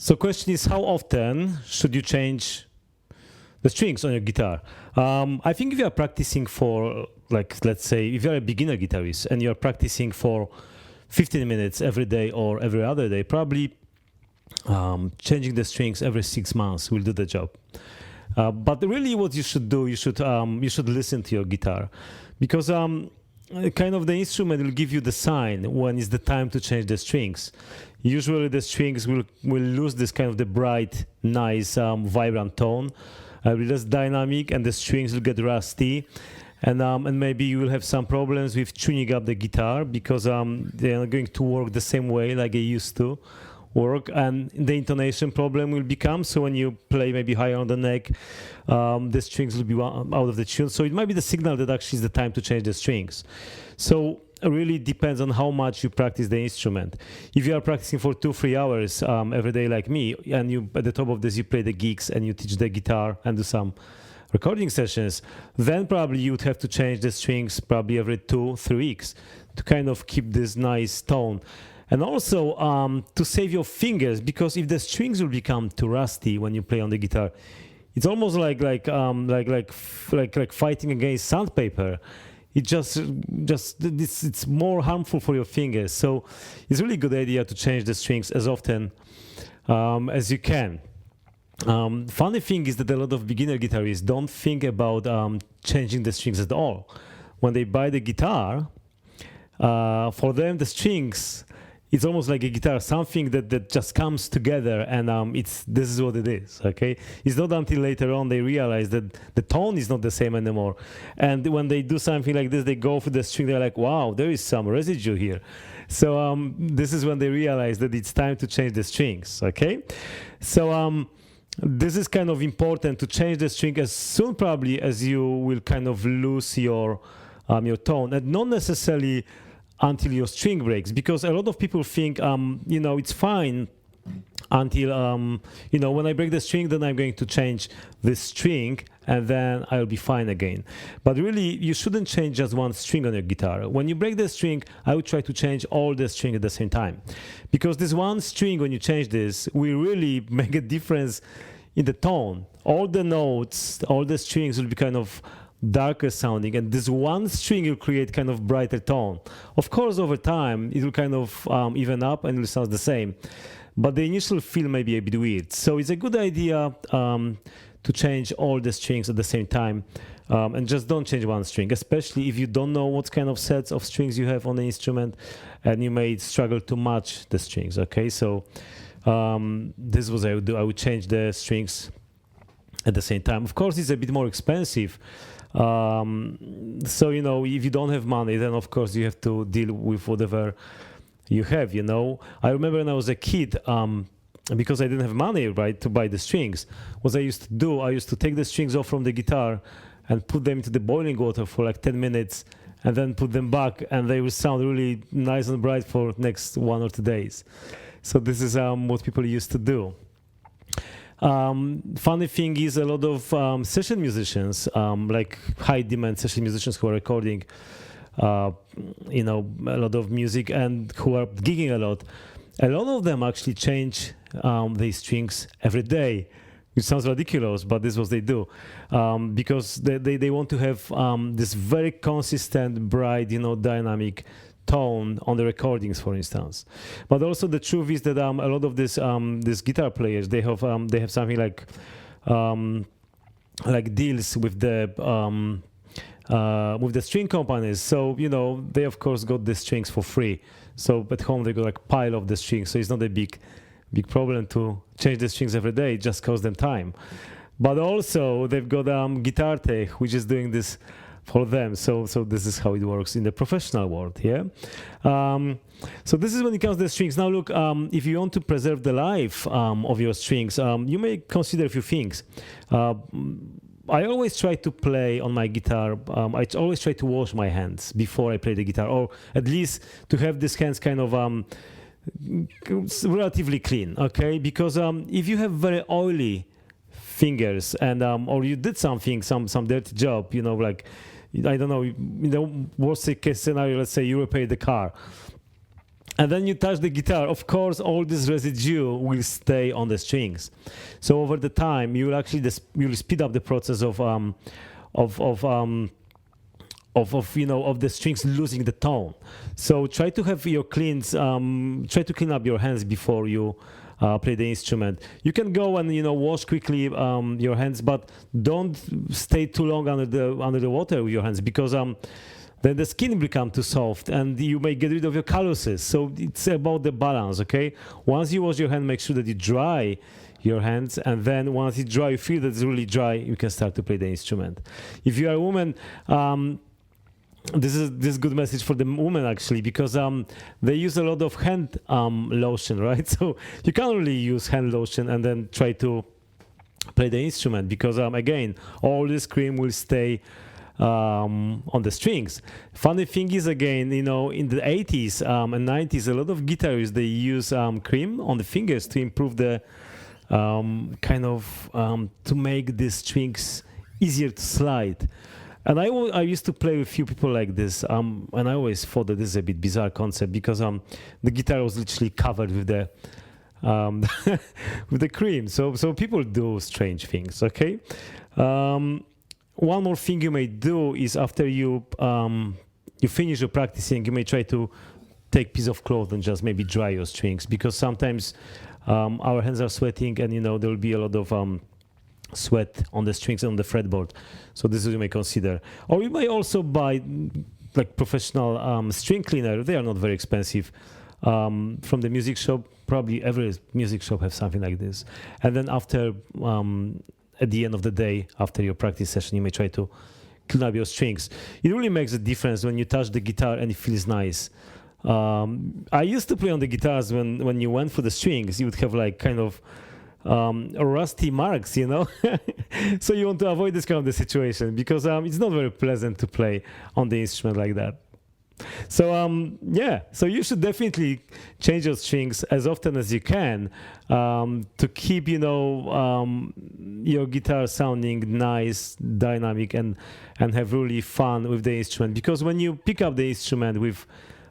So question is, how often should you change the strings on your guitar? I think if you are practicing for, like, let's say, if you're a beginner guitarist and you're practicing for 15 minutes every day or every other day, probably changing the strings every 6 months will do the job. But really what you should do, you should listen to your guitar, because kind of the instrument will give you the sign when is the time to change the strings. Usually the strings will lose this kind of the bright, nice, vibrant tone, less dynamic, and the strings will get rusty. And maybe you will have some problems with tuning up the guitar, because they are going to work the same way like they used to work, and the intonation problem will become. So when you play maybe higher on the neck, the strings will be out of the tune. So it might be the signal that actually is the time to change the strings. So it really depends on how much you practice the instrument. If you are practicing for 2-3 hours every day like me, and you at the top of this you play the gigs and you teach the guitar and do some recording sessions, then probably you would have to change the strings probably every 2-3 weeks to kind of keep this nice tone. And also to save your fingers, because if the strings will become too rusty when you play on the guitar, it's almost like fighting against sandpaper. It's more harmful for your fingers. So it's really a good idea to change the strings as often as you can. Funny thing is that a lot of beginner guitarists don't think about changing the strings at all. When they buy the guitar, for them the strings, it's almost like a guitar, something that just comes together, and this is what it is, okay? It's not until later on they realize that the tone is not the same anymore. And when they do something like this, they go for the string, they're like, wow, there is some residue here. So this is when they realize that it's time to change the strings, okay? So this is kind of important, to change the string as soon probably as you will kind of lose your tone, and not necessarily until your string breaks, because a lot of people think, it's fine until, when I break the string, then I'm going to change this string and then I'll be fine again. But really, you shouldn't change just one string on your guitar. When you break the string, I would try to change all the string at the same time, because this one string, when you change this, will really make a difference in the tone. All the notes, all the strings will be kind of darker sounding, and this one string will create kind of brighter tone. Of course, over time it will kind of even up and it will sound the same, but the initial feel may be a bit weird. So it's a good idea to change all the strings at the same time, and just don't change one string, especially if you don't know what kind of sets of strings you have on the instrument, and you may struggle to match the strings, okay? So this was I would do. I would change the strings at the same time. Of course, it's a bit more expensive. So, if you don't have money, then of course you have to deal with whatever you have, I remember when I was a kid, because I didn't have money, right, to buy the strings, what I used to do, I used to take the strings off from the guitar and put them into the boiling water for like 10 minutes and then put them back, and they would sound really nice and bright for next 1 or 2 days. So this is what people used to do. Funny thing is, a lot of session musicians, like high demand session musicians who are recording, a lot of music and who are gigging a lot of them actually change the strings every day, which sounds ridiculous, but this is what they do, because they want to have this very consistent, bright, dynamic tone on the recordings, for instance. But also the truth is that a lot of these guitar players, they have something like deals with the string companies. So they of course got the strings for free. So at home they got like pile of the strings. So it's not a big problem to change the strings every day. It just costs them time. But also they've got Guitar Tech, which is doing this for them. So this is how it works in the professional world, yeah? So this is when it comes to the strings. Now look, if you want to preserve the life of your strings, you may consider a few things. I always try to play on my guitar, I always try to wash my hands before I play the guitar, or at least to have these hands kind of relatively clean, okay? Because if you have very oily fingers and or you did some dirty job, like, I don't know, in the worst case scenario, let's say you repaired the car and then you touch the guitar, of course, all this residue will stay on the strings. So over the time, you will actually you'll speed up the process of the strings losing the tone. So try to have your try to clean up your hands before you play the instrument. You can go and wash quickly your hands, but don't stay too long under the water with your hands, because then the skin will become too soft and you may get rid of your calluses. So it's about the balance, okay? Once you wash your hand, make sure that you dry your hands, and then once it's dry, you feel that it's really dry, you can start to play the instrument. If you are a woman, this is good message for the women actually, because they use a lot of hand lotion, right? So you can't really use hand lotion and then try to play the instrument, because again, all this cream will stay on the strings. Funny thing is, again, in the 80s and 90s, a lot of guitarists, they use cream on the fingers to improve the to make the strings easier to slide. And I used to play with a few people like this, and I always thought that this is a bit bizarre concept, because the guitar was literally covered with the with the cream. So people do strange things. Okay. One more thing you may do is, after you finish your practicing, you may try to take a piece of cloth and just maybe dry your strings, because sometimes our hands are sweating, and there will be a lot of sweat on the strings and on the fretboard. So this is what you may consider. Or you may also buy like professional string cleaner. They are not very expensive. From the music shop, probably every music shop has something like this. And then after at the end of the day, after your practice session, you may try to clean up your strings. It really makes a difference when you touch the guitar and it feels nice. I used to play on the guitars when you went for the strings, you would have like kind of rusty marks, So you want to avoid this kind of the situation, because it's not very pleasant to play on the instrument like that. So so you should definitely change your strings as often as you can, to keep your guitar sounding nice, dynamic, and have really fun with the instrument. Because when you pick up the instrument with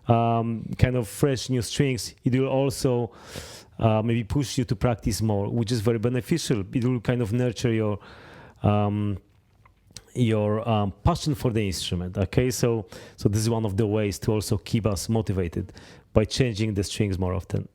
kind of fresh new strings, it will also maybe push you to practice more, which is very beneficial. It will kind of nurture your passion for the instrument. Okay, so this is one of the ways to also keep us motivated, by changing the strings more often.